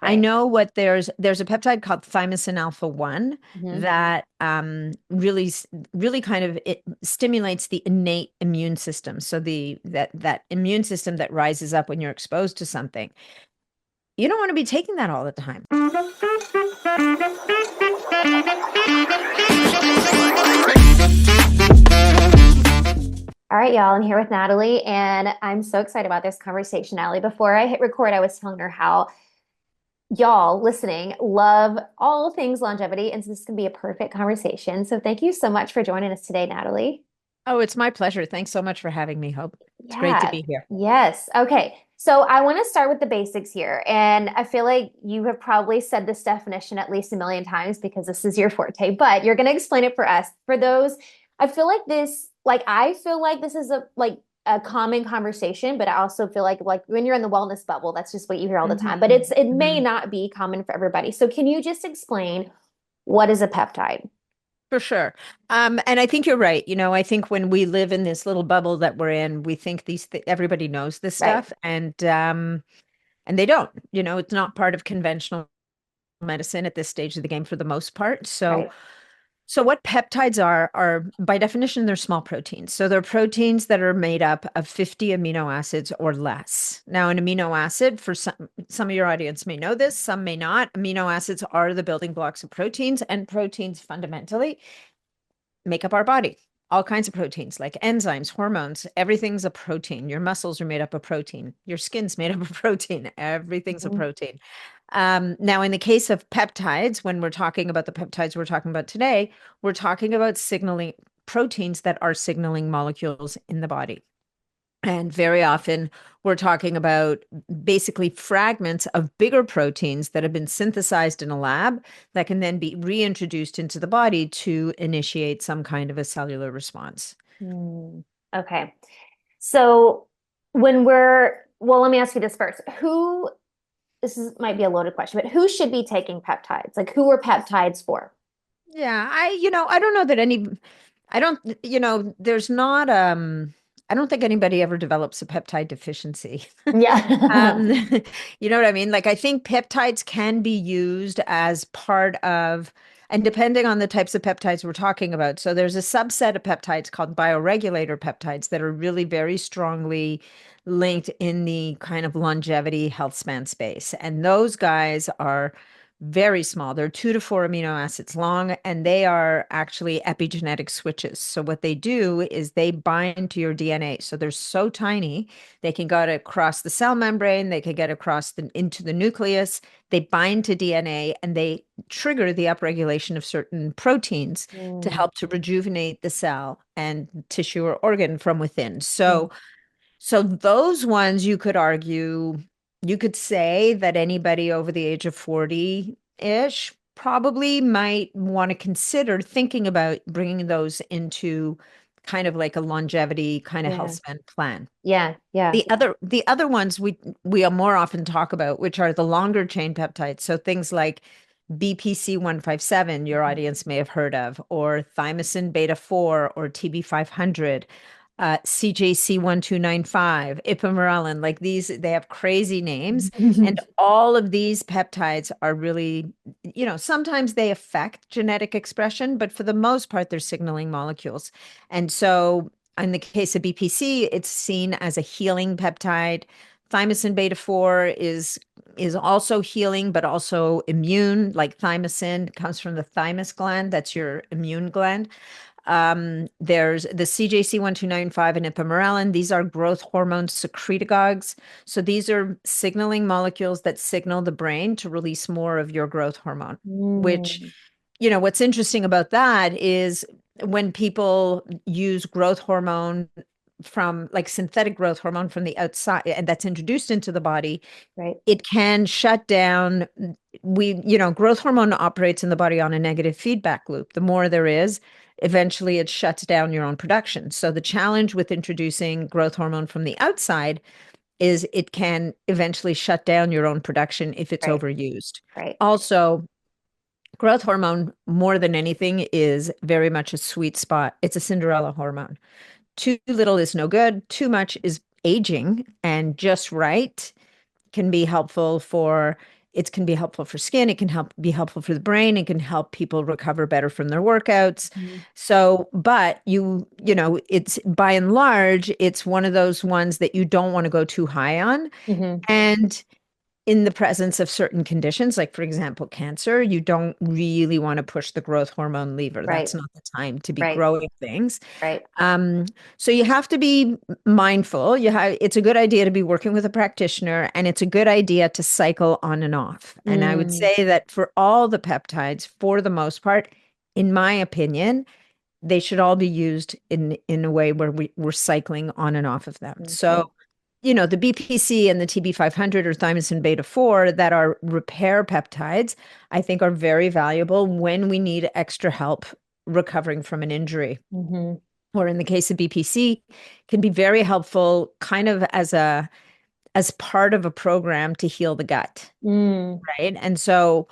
I Right. know what there's a peptide called thymosin alpha 1 Hmm. that really kind of it stimulates the innate immune system. So that immune system that rises up when you're exposed to something. You don't want to be taking that all the time. All right, y'all. I'm here with Natalie, and I'm so excited about this conversation, Natalie. Before I hit record, I was telling her how y'all listening love all things longevity, and so this is going to be a perfect conversation. So thank you so much for joining us today, Natalie. Oh, it's my pleasure. Thanks so much for having me, Hope. It's great to Yeah. be here. Yes. Okay. So I want to start with the basics here. And I feel like you have probably said this definition at least a million times because this is your forte, but you're going to explain it for us. For those, I feel like this is a common conversation, but I also feel like when you're in the wellness bubble, that's just what you hear all the time. But Mhm, it may mhm. not be common for everybody. So can you just explain what is a peptide? For sure. And I think you're right. I think when we live in this little bubble that we're in, we think everybody knows this Right. stuff, and they don't. It's not part of conventional medicine at this stage of the game for the most part. So Right. So what peptides are by definition, they're small proteins. So they're proteins that are made up of 50 amino acids or less. Now, an amino acid, for some of your audience may know this, some may not. Amino acids are the building blocks of proteins, and proteins fundamentally make up our body. All kinds of proteins like enzymes, hormones, everything's a protein. Your muscles are made up of protein. Your skin's made up of protein. Everything's a Mhm. protein. Now, in the case of peptides, when we're talking about the peptides we're talking about today, we're talking about signaling proteins that are signaling molecules in the body. And very often we're talking about basically fragments of bigger proteins that have been synthesized in a lab that can then be reintroduced into the body to initiate some kind of a cellular response. Hmm. Okay. So when we're, well, let me ask you this first. Might be a loaded question, but who should be taking peptides? Like who are peptides for? Yeah, I don't know that I don't, there's not, I don't think anybody ever develops a peptide deficiency. Yeah. Um, you know what I mean? Like, I think peptides can be used as part of, and depending on the types of peptides we're talking about. So there's a subset of peptides called bioregulator peptides that are really very strongly linked in the kind of longevity health span space. And those guys are very small. They're 2 to 4 amino acids long, and they are actually epigenetic switches. So what they do is they bind to your DNA. So they're so tiny they can get across the cell membrane, they can get across into the nucleus. They bind to DNA and they trigger the upregulation of certain proteins to Mm, help to rejuvenate the cell and tissue or organ from within. mm, So those ones you could argue, you could say that anybody over the age of 40-ish probably might want to consider thinking about bringing those into kind of like a longevity kind of health yeah. span plan. Yeah. Yeah. The other ones we more often talk about, which are the longer chain peptides. So things like BPC 157, your Mhm. audience may have heard of, or thymosin beta 4 or TB 500, CJC 1295, ipamorelin, like these, they have crazy names. And all of these peptides are really, sometimes they affect genetic expression, but for the most part, they're signaling molecules. And so in the case of BPC, it's seen as a healing peptide. Thymosin beta 4 is also healing, but also immune. Like thymosin comes from the thymus gland, that's your immune gland. There's the CJC 1295 and ipamorelin. These are growth hormone secretagogues. So these are signaling molecules that signal the brain to release more of your growth hormone, which, Mm, what's interesting about that is when people use growth hormone from like synthetic growth hormone from the outside and that's introduced into the body, right. it can shut down. Growth hormone operates in the body on a negative feedback loop. The more there is, eventually it shuts down your own production. So the challenge with introducing growth hormone from the outside is it can eventually shut down your own production if it's Right. overused. Right. Also, growth hormone, more than anything, is very much a sweet spot. It's a Cinderella hormone. Too little is no good. Too much is aging, and just right can be helpful for It can be helpful for skin. It can be helpful for the brain. It can help people recover better from their workouts. Mhm. So, but it's by and large, it's one of those ones that you don't want to go too high on. Mhm. And in the presence of certain conditions, like for example, cancer, you don't really want to push the growth hormone lever. Right. That's not the time to be Right. growing things. Right. Um, so you have to be mindful. It's a good idea to be working with a practitioner, and it's a good idea to cycle on and off. And I would Mm. say that for all the peptides, for the most part, in my opinion, they should all be used in a way where we're cycling on and off of them. Okay. So the BPC and the TB500 or thymosin beta 4 that are repair peptides, I think are very valuable when we need extra help recovering from an injury. Mhm. Or in the case of BPC, can be very helpful kind of as part of a program to heal the gut, Mm. right? And so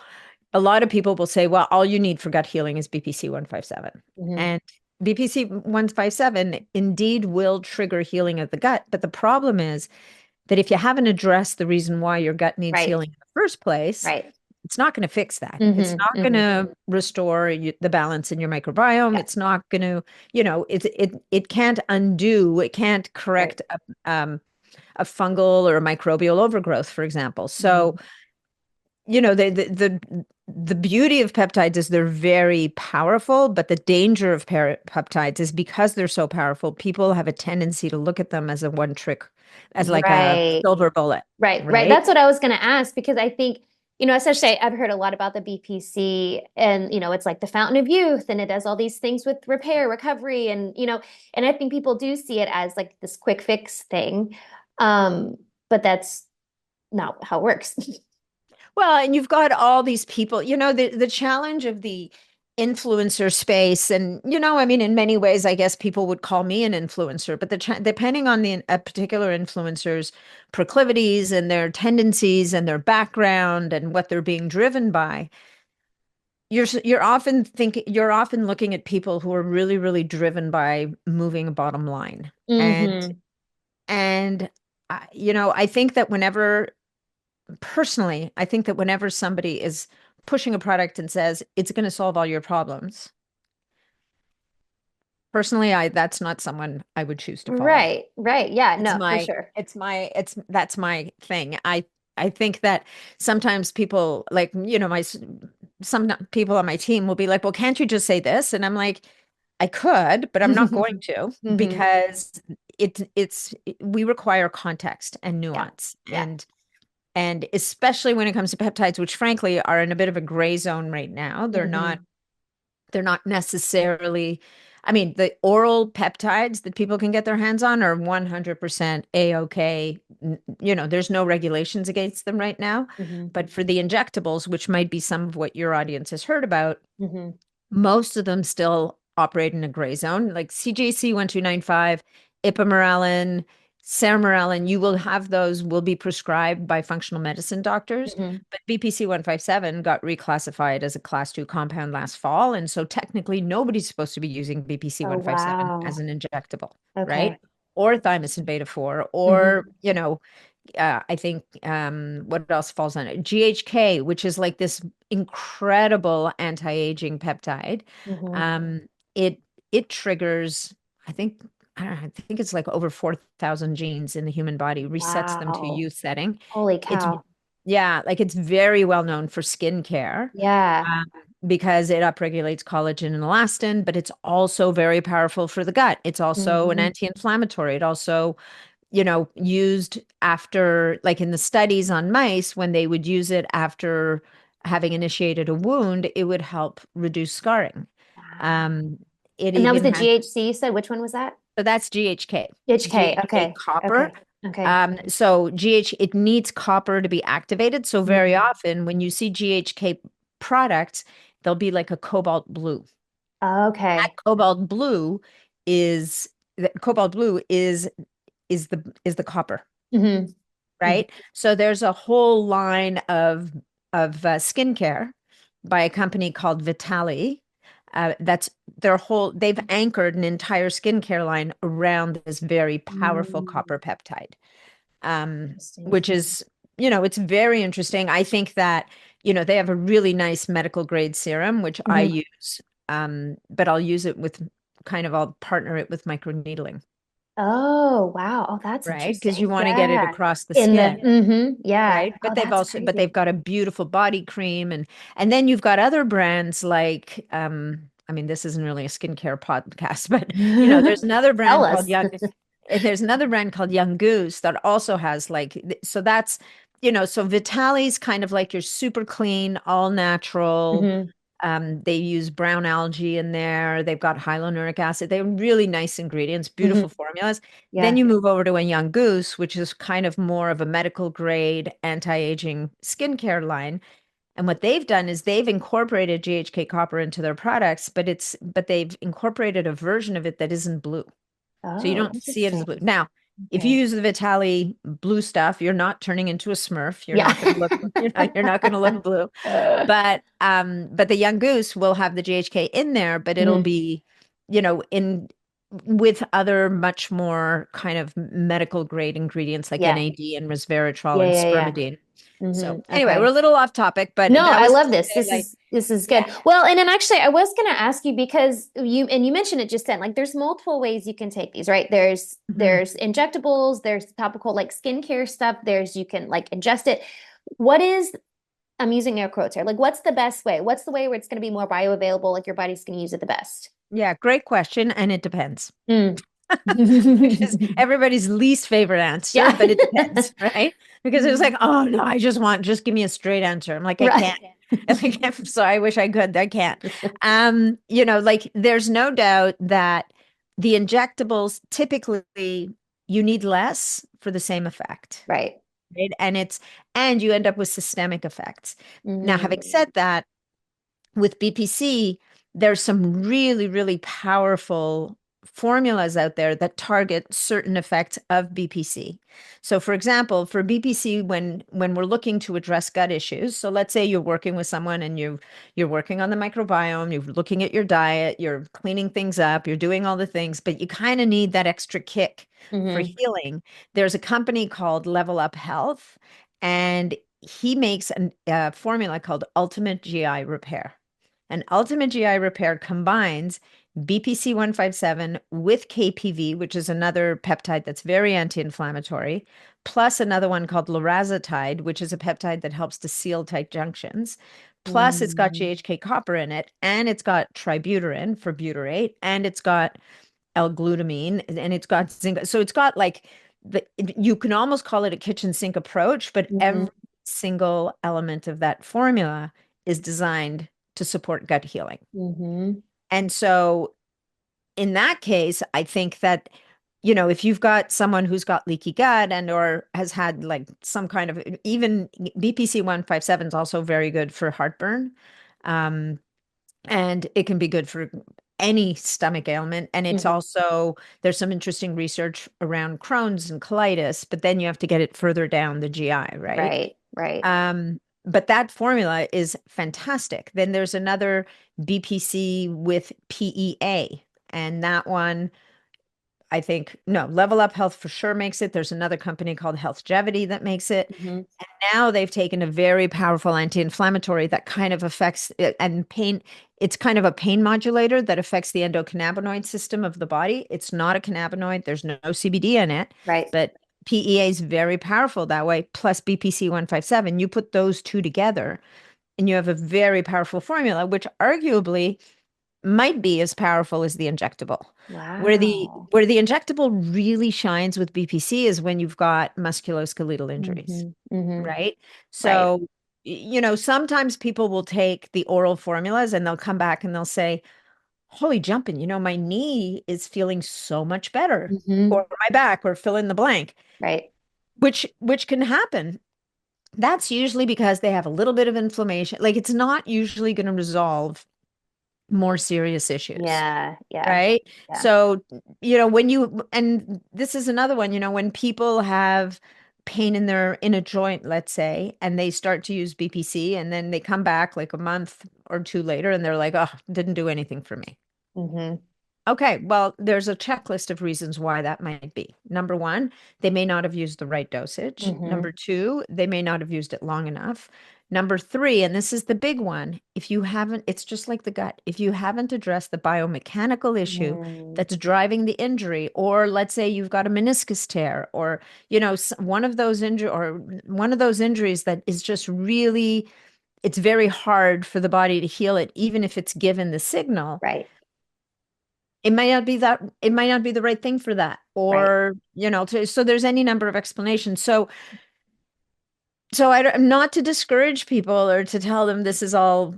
a lot of people will say, well, all you need for gut healing is BPC 157. Mhm. And BPC 157 indeed will trigger healing of the gut. But the problem is that if you haven't addressed the reason why your gut needs Right. healing in the first place, Right. it's not going to fix that. It's Mhm. not going Mhm. to restore the balance in your microbiome. Yeah. It's not going to, it can't undo, it can't Right. correct a fungal or a microbial overgrowth, for example. So Mhm. the beauty of peptides is they're very powerful, but the danger of peptides is because they're so powerful, people have a tendency to look at them as a one trick, as like a Right. silver bullet, Right, right. right? That's what I was going to ask because I think, especially I've heard a lot about the BPC and, it's like the fountain of youth and it does all these things with repair, recovery, and I think people do see it as like this quick fix thing. But that's not how it works. Well, and you've got all these people, the challenge of the influencer space, and I mean, in many ways, I guess people would call me an influencer, but depending on a particular influencer's proclivities and their tendencies and their background and what they're being driven by, you're often looking at people who are really, really driven by moving a bottom line, and Hmm. and I think that personally, I think that whenever somebody is pushing a product and says it's going to solve all your problems, personally, that's not someone I would choose to follow. Right, right. Yeah, It's no, for my, sure. it's my, it's that's my thing. I think that sometimes people like, some people on my team will be like, well, can't you just say this? And I'm like, I could, but I'm not going to Hmm. because we require context and Yeah, nuance. yeah. And especially when it comes to peptides, which frankly are in a bit of a gray zone right now. Hmm. They're not necessarily, I mean, the oral peptides that people can get their hands on are 100% A-OK. There's no regulations against them right now. Hmm. But for the injectables, which might be some of what your audience has heard about, Hmm. most of them still operate in a gray zone, like CJC 1295, ipamorelin, ceramorelin. You will have those will be prescribed by functional medicine doctors, Hmm. but BPC 157 got reclassified as a class 2 compound last fall, and so technically nobody's supposed to be using BPC Oh, 157 wow. as an injectable, right? Okay. Or thymosin beta 4, or Hmm. I think what else falls on it? GHK, which is like this incredible anti-aging peptide. Hmm. Um, it it triggers, I think, I don't know, I think it's like over 4,000 genes in the human body, resets them to a Wow. youth setting. Holy It's cow. yeah, like it's very well known for skin care. Yeah. Um, because it upregulates collagen and elastin, but it's also very powerful for the gut. It's also an Hmm. anti-inflammatory. It also used after, like in the studies on mice, when they would use it after having initiated a wound, it would help reduce scarring. Wow. Um, it And that was even the has, GHC you said. Which one was that? so that's GHK, HK. GHK Okay. copper. Okay. Okay. So it needs copper to be activated. So very Mhm. often when you see GHK products, they'll be like a cobalt blue. That Okay. is cobalt blue is the copper, Hmm. Hmm. right? So there's a whole line of skincare by a company called Vitali. That's they've anchored an entire skincare line around this very powerful Mm. copper peptide, um, Interesting. which is it's very interesting. I think that, they have a really nice medical grade serum, which I Hmm. use. But I'll use it with I'll partner it with microneedling, Oh, wow. Oh, that's right? Because you interesting. want to get it Yeah. across the In the, skin. yeah. Right. Oh, But that's they've crazy. got a beautiful body cream, and then you've got other brands like, I mean, this isn't really a skincare podcast, but there's another Tell brand called us. Young Goose that also has like, so that's, so Vitali's kind of like your super clean, all natural. Hmm. They use brown algae in there. They've got hyaluronic acid. They're really nice ingredients, Hmm. beautiful formulas. Then Yeah. you move over to a Young Goose, which is kind of more of a medical grade anti-aging skincare line. And what they've done is they've incorporated GHK copper into their products, but they've incorporated a version of it that isn't blue. So you Oh, don't see it as interesting. blue. Now, if you Okay. use the Vitali blue stuff, you're not turning into a Smurf. You're Yeah. not going to look you're not going to look blue. But the Young Goose will have the GHK in there, but it'll Mhm. be, in with other much more kind of medical grade ingredients like Yeah. NAD and resveratrol Yeah. and Yeah. Yeah. spermidine. So anyway, we're Okay. a little off topic, but No, that I was love to this. say like, This is yeah. good. Well, and then actually I was going to ask you because you mentioned it just then. Like there's multiple ways you can take these, right? There's Mhm. there's injectables, there's topical like skincare stuff, there's you can like ingest it. What is I'm using air quotes here. Like what's the best way? What's the way where it's going to be more bioavailable, like your body's going to use it the best? Yeah, great question, and it depends. Mm. Which is everybody's least favorite answer, Yeah. but it depends, right? Because it was like, oh no, just give me a straight answer. I'm like, I Right. can't. Like, I'm sorry, I wish I could. I can't. Like there's no doubt that the injectables typically you need less for the same effect, Right. right? And you end up with systemic effects. Now, Hmm. having said that, with BPC, there's some really, really powerful formulas out there that target certain effects of BPC. So for example, for BPC, when we're looking to address gut issues, so let's say you're working with someone and you're working on the microbiome, you're looking at your diet, you're cleaning things up, you're doing all the things, but you kind of need that extra kick for Hmm. healing. There's a company called Level Up Health, and he makes a formula called Ultimate GI Repair. And Ultimate GI Repair combines BPC 157 with KPV, which is another peptide that's very anti-inflammatory, plus another one called lorazepatide, which is a peptide that helps to seal tight junctions. Plus, it's got Hmm. GHK copper in it, and it's got tributyrin for butyrate, and it's got L-glutamine, and it's got zinc. So it's got like you can almost call it a kitchen sink approach, but Hmm. every single element of that formula is designed to support gut healing. Hmm. And so in that case, I think that, if you've got someone who's got leaky gut and or has had like some kind of even BPC 157 is also very good for heartburn. Um, and it can be good for any stomach ailment. And it's Hmm. also, there's some interesting research around Crohn's and colitis, but then you have to get it further down the GI, right? Right. Right. But that formula is fantastic. Then there's another BPC with PEA, and that one, I think, no, Level Up Health for sure makes it. There's another company called Healthgevity that makes it. Hmm. And now they've taken a very powerful anti-inflammatory that kind of affects and pain. It's kind of a pain modulator that affects the endocannabinoid system of the body. It's not a cannabinoid. There's no CBD in it, Right. but PEA is very powerful that way. Plus BPC 157. You put those two together, and you have a very powerful formula, which arguably might be as powerful as the injectable. Wow. Where the injectable really shines with BPC is when you've got musculoskeletal injuries, Hmm. Hmm. right? Right. So, sometimes people will take the oral formulas and they'll come back and they'll say, "Holy jumping, my knee is feeling so much better." Hmm. Or my back, or fill in the blank, Right. which can happen. That's usually because they have a little bit of inflammation. Like it's not usually going to resolve more serious issues. Yeah. Yeah. Right. Yeah. So, and this is another one, when people have pain in a joint, let's say, and they start to use BPC and then they come back like a month or two later and they're like, oh, didn't do anything for me. Hmm. Okay, well, there's a checklist of reasons why that might be. Number one, they may not have used the right dosage. Hmm. Number two, they may not have used it long enough. Number three, and this is the big one, if you haven't, it's just like the gut. If you haven't addressed the biomechanical issue Mm, that's driving the injury, or let's say you've got a meniscus tear, or one of those injuries that is just really, it's very hard for the body to heal it, even if it's given the signal. right, It might not be the right thing for that, right. or so there's any number of explanations. So I'm not to discourage people or to tell them this is all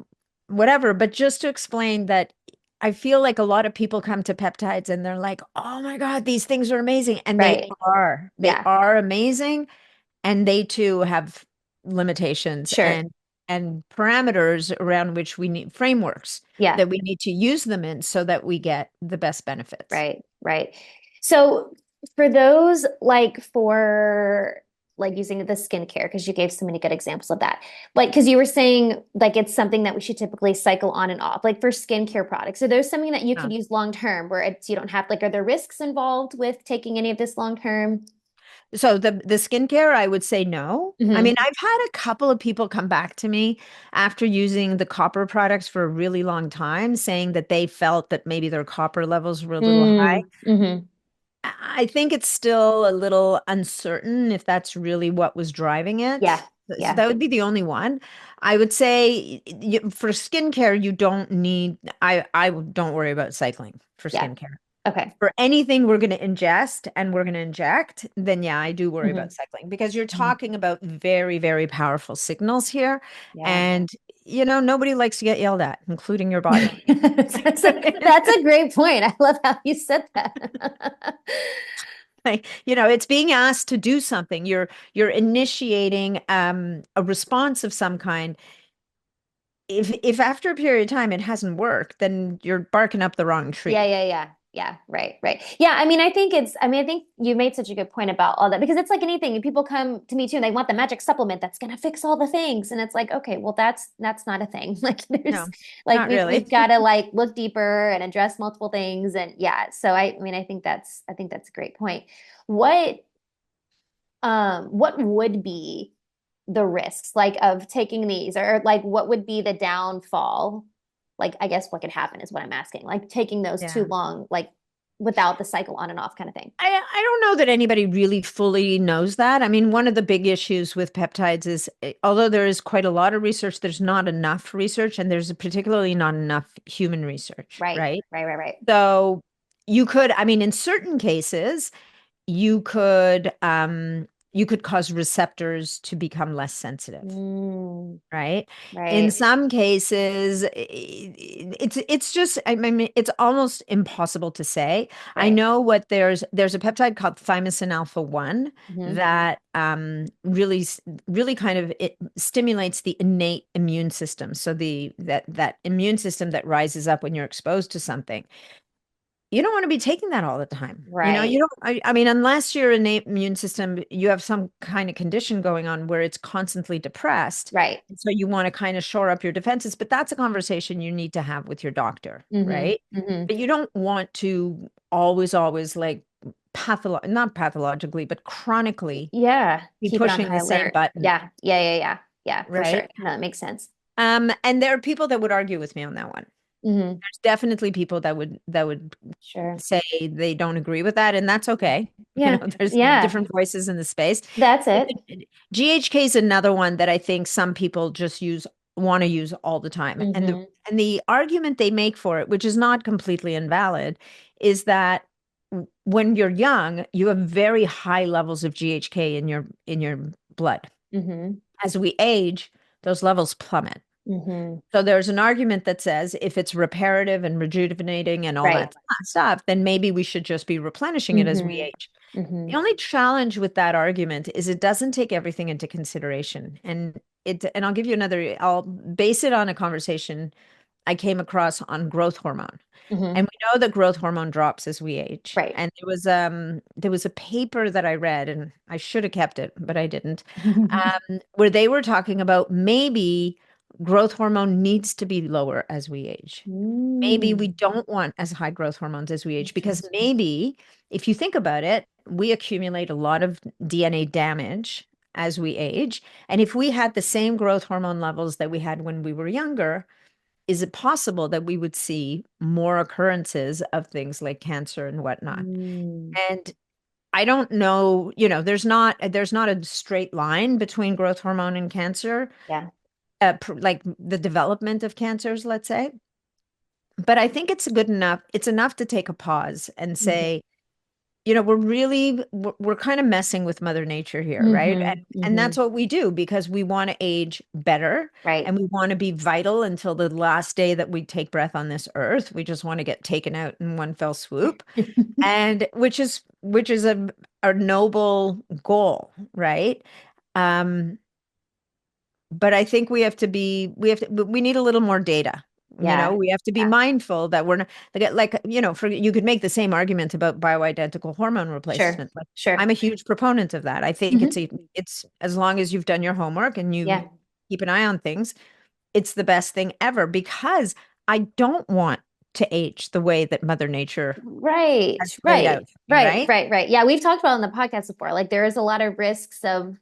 whatever, but just to explain that I feel like a lot of people come to peptides and they're like, oh my God, these things are amazing, and Right. they Yeah, are amazing, and they too have limitations sure. and parameters around which we need frameworks Yeah, that we need to use them in so that we get the best benefits. right, right. So for those like for like using the skincare, because you gave so many good examples of that. Like, because you were saying like it's something that we should typically cycle on and off, like for skincare products. Are those something that you could Yeah. use long term where it's you don't have like are there risks involved with taking any of this long term? So the skincare, I would say no. I Hmm. mean, I've had a couple of people come back to me after using the copper products for a really long time, saying that they felt that maybe their copper levels were a little high. Mm, hmm. I think it's still a little uncertain if that's really what was driving Yeah, it. So yeah, that would be the only one. I would say for skincare, you don't need, I don't worry about cycling for yeah. skincare. Okay. For anything we're going to ingest and we're going to inject, then yeah, I do worry Hmm. about cycling because you're Hmm. talking about very, very powerful signals here. Yeah. And, nobody likes to get yelled at, including your body. That's a great point. I love how you said that. Like, it's being asked to do something. You're initiating a response of some kind. If after a period of time it hasn't worked, then you're barking up the wrong Yeah, tree. yeah, yeah. Yeah, right, right. Yeah, I think you made such a good point about all that because it's like anything. And people come to me too and they want the magic supplement that's gonna fix all the things. And it's like, okay, well that's not a thing. Like there's No, like not we've really. got to like look deeper and address multiple things. And yeah, so I think that's a great point. What what would be the risks like of taking these or like what would be the downfall? Like I guess what could happen is what I'm asking. Like taking those too Yeah. long, like without the cycle on and off kind of thing. I don't know that anybody really fully knows that. I mean, one of the big issues with peptides is although there is quite a lot of research, there's not enough research, and there's particularly not enough human research, Right, right? right, right, right. So I mean, in certain cases, you could you could cause receptors to become less sensitive, Mm, right? In right, some cases, it's just, I mean, it's almost impossible to say. I right. know what there's a peptide called thymosin alpha 1 Hmm. that really kind of it stimulates the innate immune system. So that immune system that rises up when you're exposed to something. You don't want to be taking that all the time. You Right, don't, I mean, unless your innate immune system, you have some kind of condition going on where it's constantly depressed. right. And so you want to kind of shore up your defenses, but that's a conversation you need to have with your doctor, Hmm. right? Hmm. But you don't want to always like not pathologically, but chronically Yeah, be keep it on pushing high the same alert. button, Yeah, yeah, yeah, yeah. Yeah, for sure. right? No, that makes sense. And there are people that would argue with me on that one. Hmm. There's definitely people that would Sure. say they don't agree with that, and that's okay. Yeah, There's yeah. different voices in the space. That's But it. GHK is another one that I think some people just want to use all the time. And Hmm. the argument they make for it, which is not completely invalid, is that when you're young, you have very high levels of GHK in your blood. Hmm. As we age, those levels plummet. Hmm. So there's an argument that says if it's reparative and rejuvenating and all Right. that stuff, then maybe we should just be replenishing it as we Hmm. age. Hmm. The only challenge with that argument is it doesn't take everything into consideration. And I'll give you I'll base it on a conversation I came across on growth hormone. Hmm. And we know that growth hormone drops as we age. Right. And there was a paper that I read, and I should have kept it, but I didn't, where they were talking about maybe growth hormone needs to be lower as we age. Maybe we Mm, don't want as high growth hormones as we age because interesting. maybe if you think about it, we accumulate a lot of DNA damage as we age. And if we had the same growth hormone levels that we had when we were younger, is it possible that we would see more occurrences of things like cancer and whatnot? Mm, And I don't know, there's not a straight line between growth hormone and cancer, yeah. like the development of cancers, let's say. But I think it's enough to take a pause and Mhm. say, we're kind of messing with Mother Nature here, right? And Hmm. and that's Hmm. what we do because we want to age better Right. and we want to be vital until the last day that we take breath on this earth. We just want to get taken out in one fell swoop. And which is a noble goal, right? Um, but I think we need a little more data. Yeah. We have to be Yeah. mindful that we're not for you could make the same argument about bioidentical hormone Sure. replacement. Like Sure. I'm a huge proponent of that. I think Hmm. it's as long as you've done your homework and you Yeah. keep an eye on things, it's the best thing ever because I don't want to age the way that Mother Nature Right. has laid Right. out for me, Right. right? Right. Right. Yeah. We've talked about it on the podcast before. Like there is a lot of risks of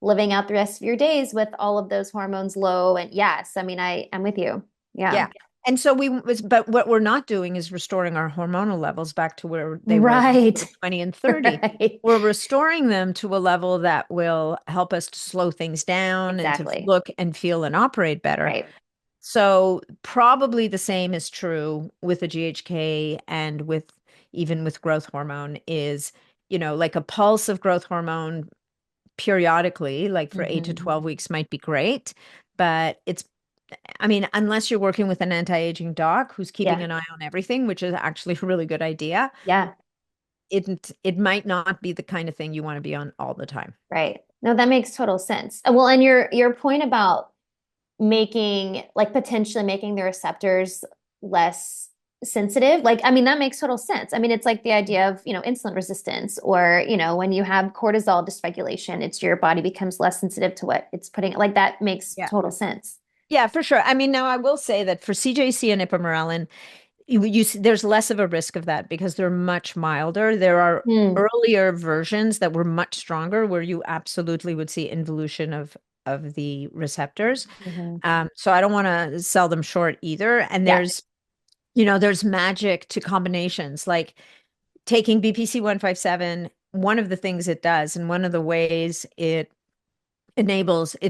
living out the rest of your days with all of those hormones low. And yes, I mean, I'm with you. Yeah. Yeah. And so but what we're not doing is restoring our hormonal levels back to where they were when we Right. were 20 and 30. Right. We're restoring them to a level that will help us to slow things down and to Exactly. look and feel and operate better. Right. So probably the same is true with the GHK and even with growth hormone is, like a pulse of growth hormone periodically, like for 8 to Hmm. 12 weeks might be great, but I mean, unless you're working with an anti-aging doc who's keeping Yeah. an eye on everything, which is actually a really good idea, Yeah. it might not be the kind of thing you want to be on all the time. Right. No, that makes total sense. Well, and your point about making like potentially making the receptors less sensitive, like I mean that makes total sense. I mean it's like the idea of, insulin resistance or, when you have cortisol dysregulation, it's your body becomes less sensitive to what it's putting, like that makes Yeah. total sense. Yeah, for sure. I mean, now I will say that for CJC and ipamorelin, there's less of a risk of that because they're much milder. There are Hmm. earlier versions that were much stronger where you absolutely would see involution of the receptors. Hmm. So I don't want to sell them short either. And Yeah. there's magic to combinations like taking BPC 157. One of the things it does, and one of the ways it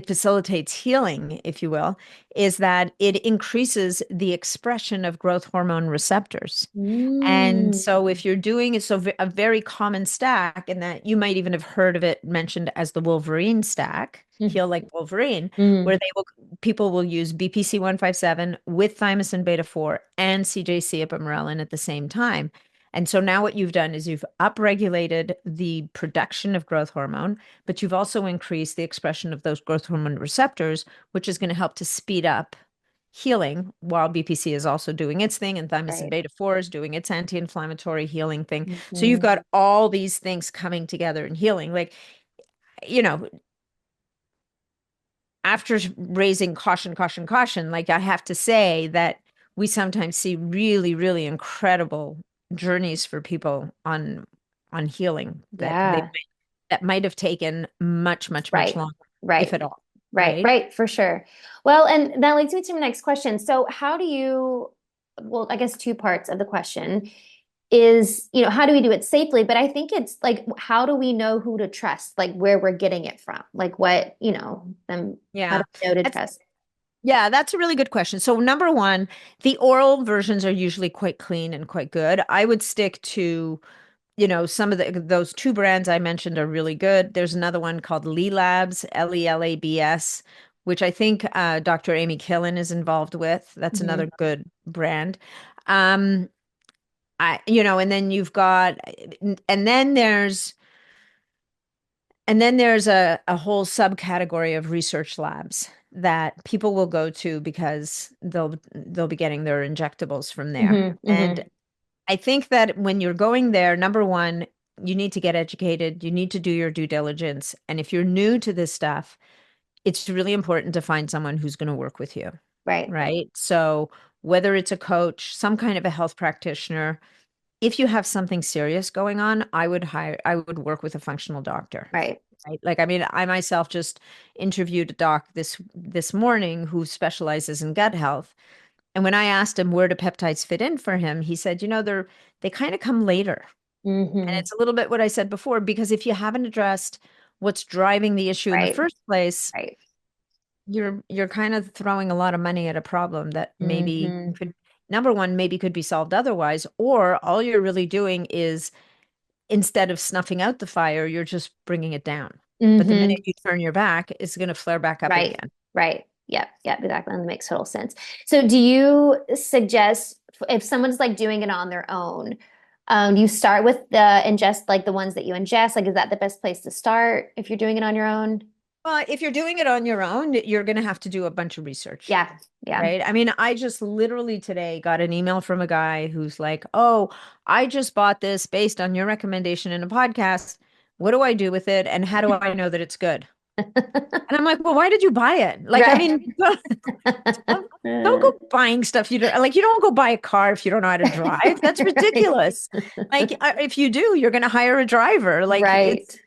facilitates healing, if you will, is that it increases the expression of growth hormone receptors. And Mm. so if you're doing it, a very common stack, and that you might even have heard of it mentioned as the Wolverine stack, Heal Like Wolverine, Mm. where people will use BPC 157 with thymosin beta 4 and CJC ipamorelin at the same time. And so now what you've done is you've upregulated the production of growth hormone, but you've also increased the expression of those growth hormone receptors, which is going to help to speed up healing while BPC is also doing its thing and thymosin Right. beta 4 is doing its anti-inflammatory healing thing. So you've Hmm. got all these things coming together and healing. Like, you know, after raising caution, caution, caution, like I have to say that we sometimes see really, really incredible journeys for people on healing Yeah. that might have taken much, much, much Right. longer, if Right. at all, Right, right? right, for sure. Well, and that leads me to my next question. So, how do you, well, I guess two parts of the question is, how do we do it safely? But I think it's like, how do we know who to trust? Like where we're getting it from? Like what, how do Yeah. we know to That's trust? Yeah, that's a really good question. So, number one, the oral versions are usually quite clean and quite good. I would stick to, some of those two brands I mentioned are really good. There's another one called Lee Labs, Lelabs, which I think Dr. Amy Killen is involved with. That's Hmm. another good brand. Um, and then you've got, and then there's a whole subcategory of research labs that people will go to because they'll be getting their injectables from there. Hmm. And Hmm. I think that when you're going there, number one, you need to get educated, you need to do your due diligence. And if you're new to this stuff, it's really important to find someone who's going to work with you, Right. right? So whether it's a coach, some kind of a health practitioner, if you have something serious going on, I would work with a functional doctor. Right. Right? Like, I mean, I myself just interviewed a doc this morning who specializes in gut health. And when I asked him where do peptides fit in for him, he said, they kind of come later. And Hmm. it's a little bit what I said before, because if you haven't addressed what's driving the issue in the Right. first place, Right. you're kind of throwing a lot of money at a problem that maybe Hmm. could, number one, maybe could be solved otherwise, or all you're really doing is, instead of snuffing out the fire, you're just bringing it down. But the minute Hmm. you turn your back, it's going to flare back up Right. again. Right. Yep. Yep. Exactly. That makes total sense. So do you suggest if someone's like doing it on their own, you start with the ingest, like the ones that you ingest? Like, is that the best place to start if you're doing it on your own? Well, if you're doing it on your own, you're going to have to do a bunch of research, Yeah. Yeah. right? I mean, I just literally today got an email from a guy who's like, "Oh, I just bought this based on your recommendation in a podcast. What do I do with it? And how do I know that it's good?" And I'm like, "Well, why did you buy it? Like, I Right. mean, don't go buying stuff you don't like. You don't go buy a car if you don't know how to drive. That's Right. ridiculous. Like, if you do, you're going to hire a driver. Like, Right.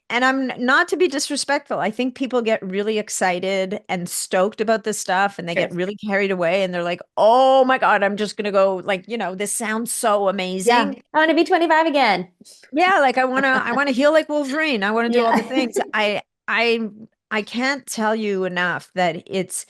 and I'm not to be disrespectful. I think people get really excited and stoked about this stuff and they Sure. get really carried away and they're like, "Oh my God, I'm just going to go, like, this sounds so Yeah. amazing." I want to be 25 again. Yeah, like I want to heal like Wolverine. I want to do all the Yeah. things. I can't tell you enough that if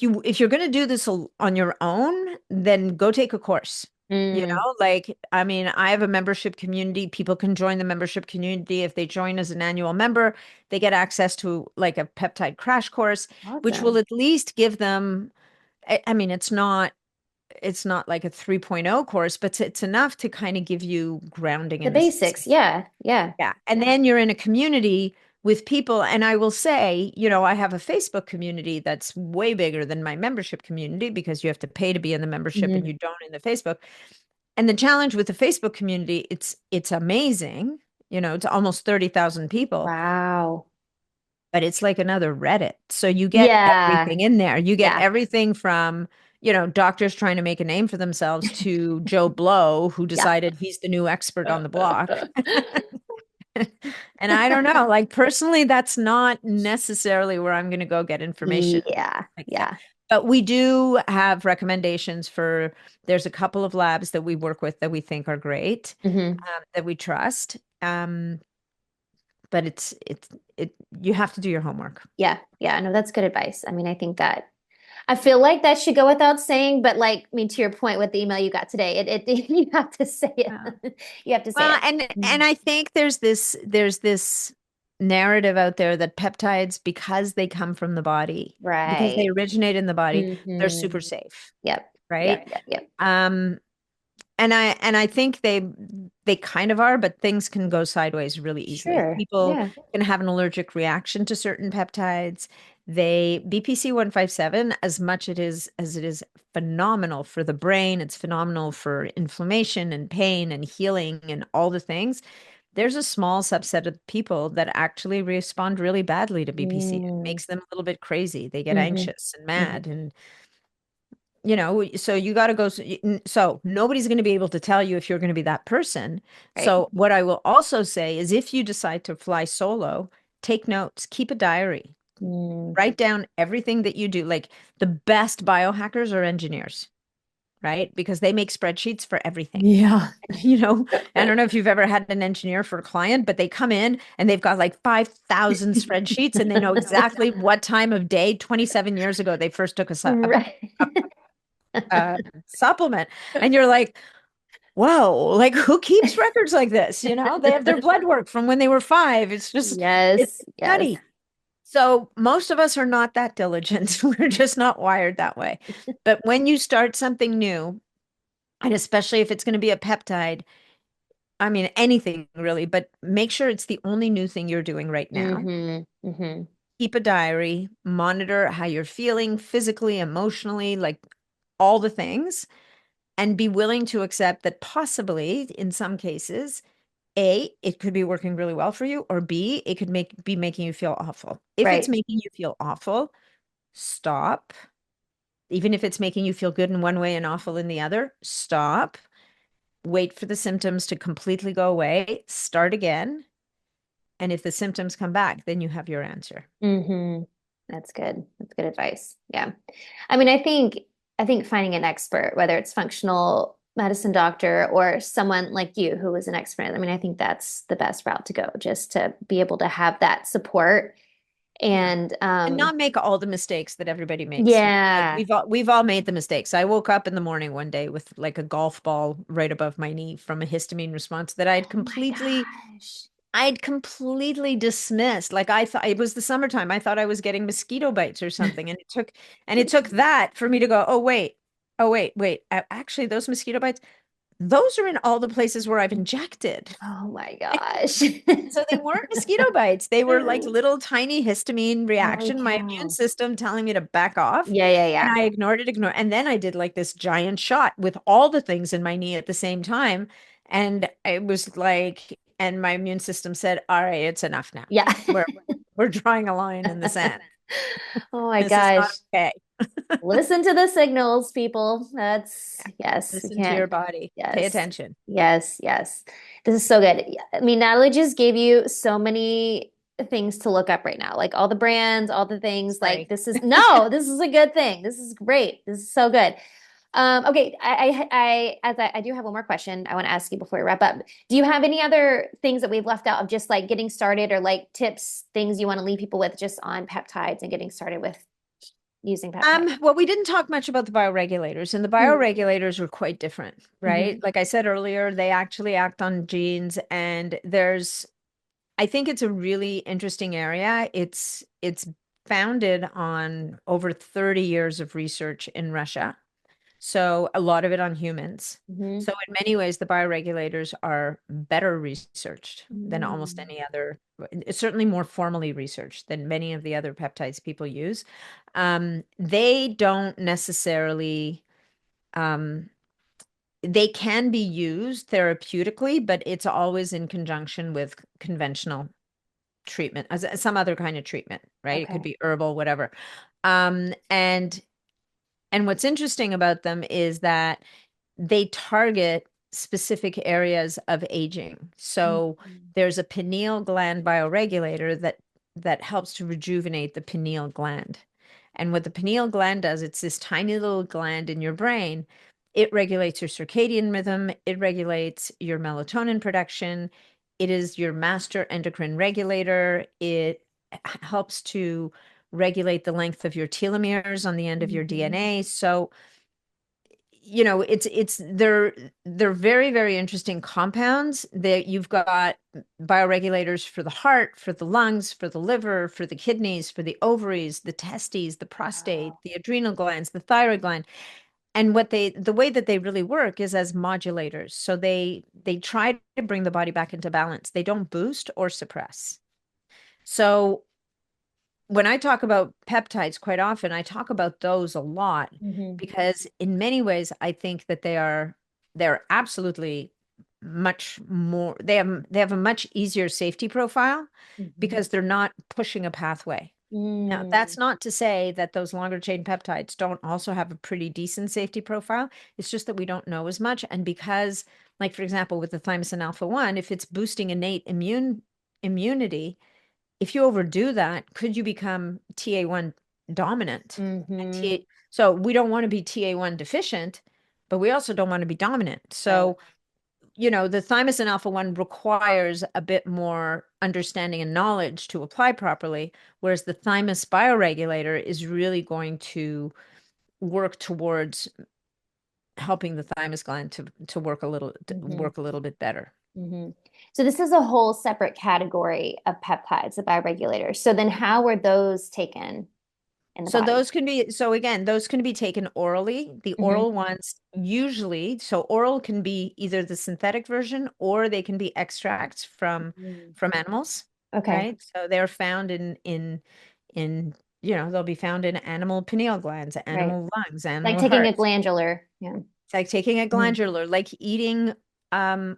you're going to do this on your own, then go take a course. Mm. Like, I mean, I have a membership community. People can join the membership community. If they join as an annual member, they get access to like a peptide crash course, which will Awesome. at least give them, I mean, it's not like a 3.0 course, but it's enough to kind of give you grounding The in the basics. Yeah. Yeah. yeah. And then you're in a community with people. And I will say, I have a Facebook community that's way bigger than my membership community because you have to pay to be in the membership and Hmm. you don't in the Facebook. And the challenge with the Facebook community, it's amazing. It's almost 30,000 people, Wow. but it's like another Reddit. So you get Yeah. everything in there. You get Yeah. everything from, doctors trying to make a name for themselves to Joe Blow, who Yeah. decided he's the new expert on the block. And I don't know, like personally, that's not necessarily where I'm going to go get information Yeah. like that. Yeah. But we do have recommendations there's a couple of labs that we work with that we think are great, Hmm. that we trust. But you have to do your homework. Yeah. Yeah. No, that's good advice. I mean, I think that I feel like that should go without saying, but like, I mean, to your point with the email you got today, you have to say it. Yeah. You have to say Well, it. and I think there's this narrative out there that peptides, because they come from the body, because they Right. originate in the body, they're Hmm. super safe, Yep. Yep. right? Yep. Yep. Um, and I think they kind of are, but things can go sideways really easily. Sure. People Yeah. can have an allergic reaction to certain peptides. BPC 157, as much as it is phenomenal for the brain, it's phenomenal for inflammation and pain and healing and all the things. There's a small subset of people that actually respond really badly to BPC. It Mm. makes them a little bit crazy. They get Hmm. anxious and Hmm. mad and so you got to go. So nobody's going to be able to tell you if you're going to be that person. Right. So what I will also say is if you decide to fly solo, take notes, keep a diary, Mm. write down everything that you do. Like the best biohackers are engineers, right? Because they make spreadsheets for everything. Yeah. I don't know if you've ever had an engineer for a client, but they come in and they've got like 5,000 spreadsheets and they know exactly what time of day 27 years ago they first took Right. a supplement. And you're like, whoa, like who keeps records like this? They have their blood work from when they were 5. It's Yes. Yes. nutty. So most of us are not that diligent. We're just not wired that way. But when you start something new, and especially if it's going to be a peptide, I mean, anything really, but make sure it's the only new thing you're doing right now. Hmm. Hmm. Keep a diary, monitor how you're feeling physically, emotionally, like all the things, and be willing to accept that possibly in some cases A, it could be working really well for you, or B, it could be making you feel awful. If it's Right. making you feel awful, stop. Even if it's making you feel good in one way and awful in the other, stop. Wait for the symptoms to completely go away, start again. And if the symptoms come back, then you have your answer. Hmm. That's good. That's good advice. Yeah. I mean, I think finding an expert, whether it's functional medicine doctor or someone like you who is an expert, I mean, I think that's the best route to go, just to be able to have that support. Yeah. And And not make all the mistakes that everybody makes. Like yeah. we've all made the mistakes. I woke up in the morning one day with like a golf ball right above my knee from a histamine response that Oh my gosh. I'd completely dismissed. Like I thought it was the summertime. I thought I was getting mosquito bites or something. And it took that for me to go, wait. Actually, those mosquito bites, those are in all the places where I've injected. Oh my gosh. So they weren't mosquito bites. They were like little tiny histamine Holy reaction, my immune cow. system telling me to back off. Yeah, yeah, And yeah. I ignored. And then I did like this giant shot with all the things in my knee at the same time. And it was like, and my immune system said, all right, it's enough now. Yeah. We're drawing a line in the sand. Oh my This is not gosh. okay. Listen to the signals, people. Yeah. Yes, we Listen to your can't. body. Pay Yes, attention. yes, yes. This is so good. I mean, Natalie just gave you so many things to look up right now, like all the brands, all the things. Like, Sorry. this is no, this is a good thing. This is great. This is so good. Okay, I do have one more question I want to ask you before we wrap up. Do you have any other things that we've left out of just like getting started or like tips, things you want to leave people with just on peptides and getting started with using peptides? Well, we didn't talk much about the bioregulators, and the Mm. bioregulators were quite different, right? Hmm. Like I said earlier, they actually act on genes, and I think it's a really interesting area. It's founded on over 30 years of research in Russia. So a lot of it on humans. Hmm. So in many ways, the bioregulators are better researched than almost Mm. any other, it's certainly more formally researched than many of the other peptides people use. They don't necessarily, um, they can be used therapeutically, but it's always in conjunction with conventional treatment, as some other kind of treatment, right? It could Okay. be herbal, whatever. Um, and and what's interesting about them is that they target specific areas of aging. So Mhm. there's a pineal gland bioregulator that helps to rejuvenate the pineal gland. And what the pineal gland does, it's this tiny little gland in your brain. It regulates your circadian rhythm, it regulates your melatonin production. It is your master endocrine regulator. It helps to regulate the length of your telomeres on the end of your Mhm. DNA. So it's they're very, very interesting compounds that you've got bioregulators for the heart, for the lungs, for the liver, for the kidneys, for the ovaries, the testes, the prostate, Wow. the adrenal glands, the thyroid gland. And the way that they really work is as modulators. So they try to bring the body back into balance. They don't boost or suppress. So when I talk about peptides quite often, I talk about those a lot Hmm. because in many ways I think that they're absolutely much more they have a much easier safety profile Hmm. because they're not pushing a pathway. Now, Mm. that's not to say that those longer chain peptides don't also have a pretty decent safety profile. It's just that we don't know as much. And because, like, for example, with the thymosin alpha 1, if it's boosting innate immunity, if you overdo that, could you become TA1 dominant? And Hmm. TA, so we don't want to be TA1 deficient, but we also don't want to be dominant. Right. So, the thymosin alpha 1 requires a bit more understanding and knowledge to apply properly, whereas the thymus bioregulator is really going to work towards helping the thymus gland to Hmm. work a little bit better. Hmm. So this is a whole separate category of peptides, the bioregulators. So then how were those taken in the body? Those can be taken orally. The Hmm. oral ones usually, so oral can be either the synthetic version or they can be extracts from animals, Okay. right? So they're found in they'll be found in animal pineal glands, Right. animal lungs, Like animal taking a hearts. glandular. Yeah. It's like taking a Hmm. glandular, like eating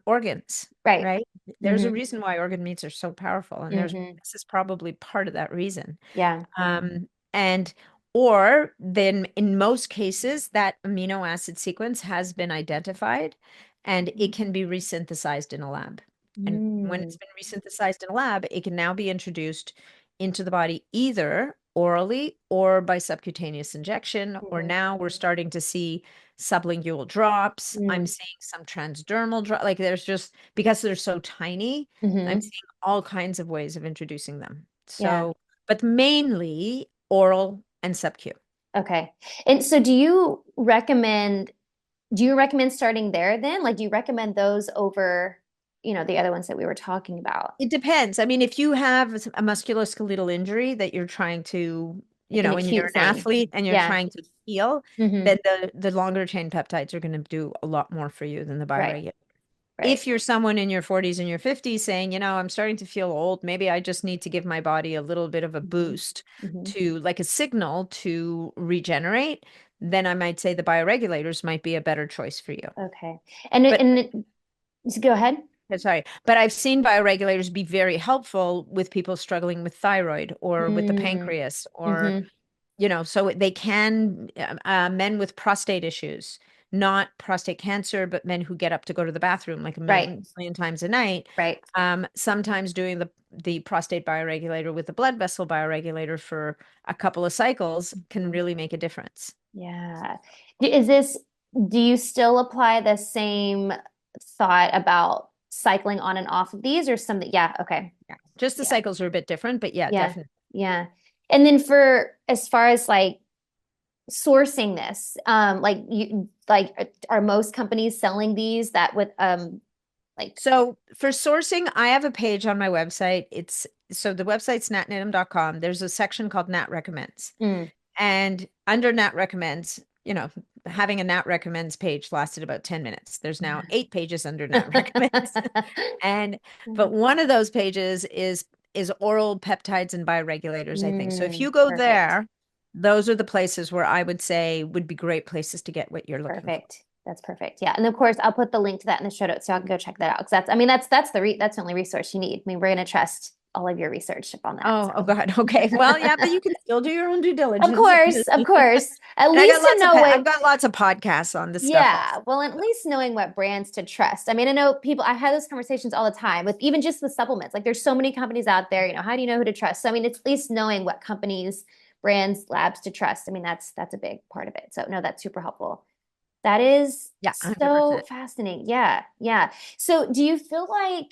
organs, Right. right? There's a Mm-hmm. reason why organ meats are so powerful, and Mm-hmm. this is probably part of that reason. Yeah. And or then in most cases, that amino acid sequence has been identified and it can be resynthesized in a lab. And when it's Mm. been resynthesized in a lab, it can now be introduced into the body either orally or by subcutaneous injection, or Mm-hmm. now we're starting to see sublingual drops. I'm Mm. seeing some transdermal drop. Like there's just because they're so tiny, I'm Mm-hmm. seeing all kinds of ways of introducing them. Yeah. So, but mainly oral and sub-Q. Okay. And so do you recommend starting there then? Like, do you recommend those over, the other ones that we were talking about? It depends. I mean, if you have a musculoskeletal injury that you're trying to, Like an and you're acute an thing. athlete and you're Yeah. trying to heal, Mm-hmm. then the longer chain peptides are going to do a lot more for you than the Right. bioregulator. Right. If you're someone in your 40s and your 50s saying, I'm starting to feel old, maybe I just need to give my body a little bit of a Mm-hmm. boost Mm-hmm. to like a signal to regenerate, then I might say the bioregulators might be a better choice for you. Okay. And But go ahead. sorry, but I've seen bioregulators be very helpful with people struggling with thyroid or with the Mm. pancreas or Mm-hmm. so they can, men with prostate issues, not prostate cancer, but men who get up to go to the bathroom like a Right. million times a night. Right. Sometimes doing the prostate bioregulator with the blood vessel bioregulator for a couple of cycles can Mhm. really make a difference. Yeah. Is this, do you still apply the same thought about cycling on and off of these or something? Yeah. Okay. Yeah. Just the Yeah. cycles are a bit different, but yeah, Yeah. definitely. Yeah. And then for as far as like sourcing this, are most companies selling these that with like So for sourcing, I have a page on my website. So the website's natniddam.com. There's a section called Nat Recommends. mm. And under Nat Recommends, having a Nat Recommends page lasted about 10 minutes. There's now 8 pages under Nat Recommends. And but one of those pages is oral peptides and bioregulators, I think. So if you go Perfect. there, those are the places where I would say would be great places to get what you're looking for. Perfect. That's perfect. Yeah. And of course, I'll put the link to that in the show notes so y'all can go check that out. Because that's the only resource you need. I mean, we're going to trust all of your research on that. Oh, So, oh God. Okay. Well, yeah, but you can still do your own due of diligence. course, of course, at And least to know I've what, got lots of podcasts on this stuff yeah. also. Well, at least knowing what brands to trust. I mean, I know I've had those conversations all the time with even just the supplements. Like, there's so many companies out there, how do you know who to trust? So, I mean, it's at least knowing what companies, brands, labs to trust. I mean, that's a big part of it. So, no, that's super helpful. That is Yeah, so 100%. fascinating. Yeah, yeah. So do you feel like,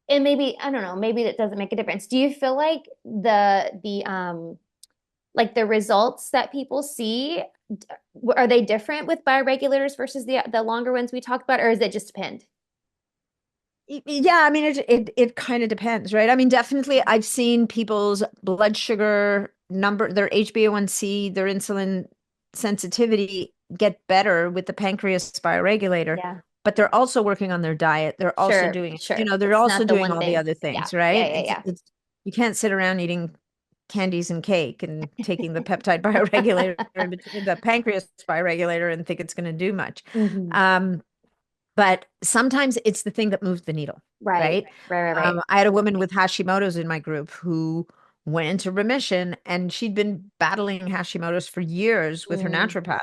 and maybe, I don't know, maybe that doesn't make a difference. Do you feel like like the results that people see, are they different with bioregulators versus the longer ones we talked about, or is it just depend? Yeah, I mean it kind of depends, right? I mean, definitely I've seen people's blood sugar number, their HbA1c, their insulin sensitivity get better with the pancreas bioregulator, Yeah, but they're also working on their diet. They're also sure, doing, sure. they're It's also not the doing one all the thing. other Yeah, things, yeah, right? yeah, yeah. It's you can't sit around eating candies and cake and taking the peptide bioregulator in between the pancreas bioregulator and think it's going to do much. Hmm. Um, but sometimes it's the thing that moves the needle, Right, right? right, right, right. I had a woman with Hashimoto's in my group who went into remission and she'd been battling Hashimoto's for years with her Mm. naturopath.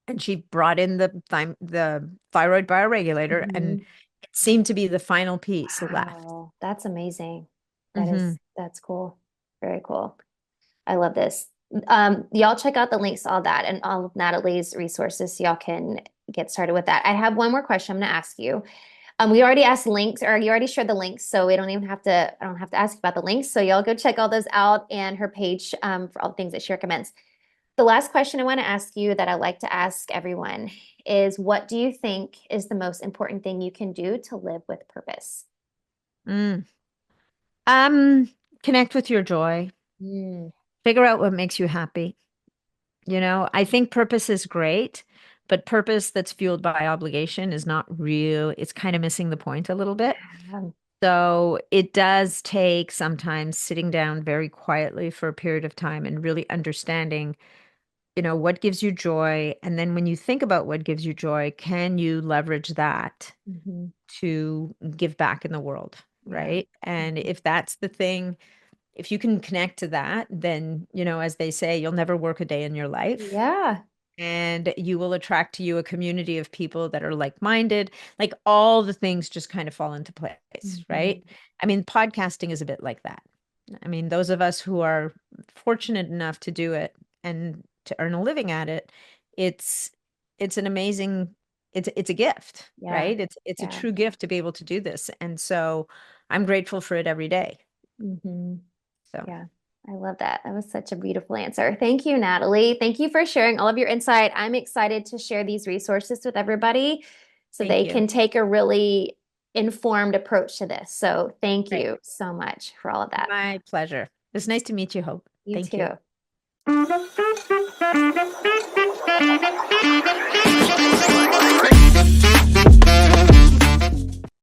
And she brought in the thyroid bioregulator and Hmm. it seemed to be the final piece left. Wow, that's amazing. Hmm. That's cool. Very cool. I love this. Y'all check out the links to all that and all of Natalie's resources so y'all can get started with that. I have one more question I'm going to ask you. We already asked links, or you already shared the links, so we don't even have to, I don't have to ask about the links. So y'all go check all those out and her page for all the things that she recommends. The last question I want to ask you that I like to ask everyone is what do you think is the most important thing you can do to live with purpose? Mm. Um, Connect with your joy. Mm. Figure out what makes you happy. I think purpose is great, but purpose that's fueled by obligation is not real. It's kind of missing the point a little bit. Um, So it does take sometimes sitting down very quietly for a period of time and really understanding what gives you joy? And then when you think about what gives you joy, can you leverage that Hmm. to give back in the world? Yeah. Right. And Mhm. if that's the thing, if you can connect to that, then, as they say, you'll never work a day in your life. Yeah. And you will attract to you a community of people that are like-minded. Like all the things just kind of fall into place, Hmm. right? I mean, podcasting is a bit like that. I mean, those of us who are fortunate enough to do it and to earn a living at it, it's it's an amazing it's a gift, Yeah. right? It's a Yeah. true gift to be able to do this. And so I'm grateful for it every day. Hmm. So Yeah. I love that. That was such a beautiful answer. Thank you, Natalie. Thank you for sharing all of your insight. I'm excited to share these resources with everybody so thank they you. can take a really informed approach to this. So thank Right. you so much for all of that. My pleasure. It's nice to meet you, Hope. You Thank you. too.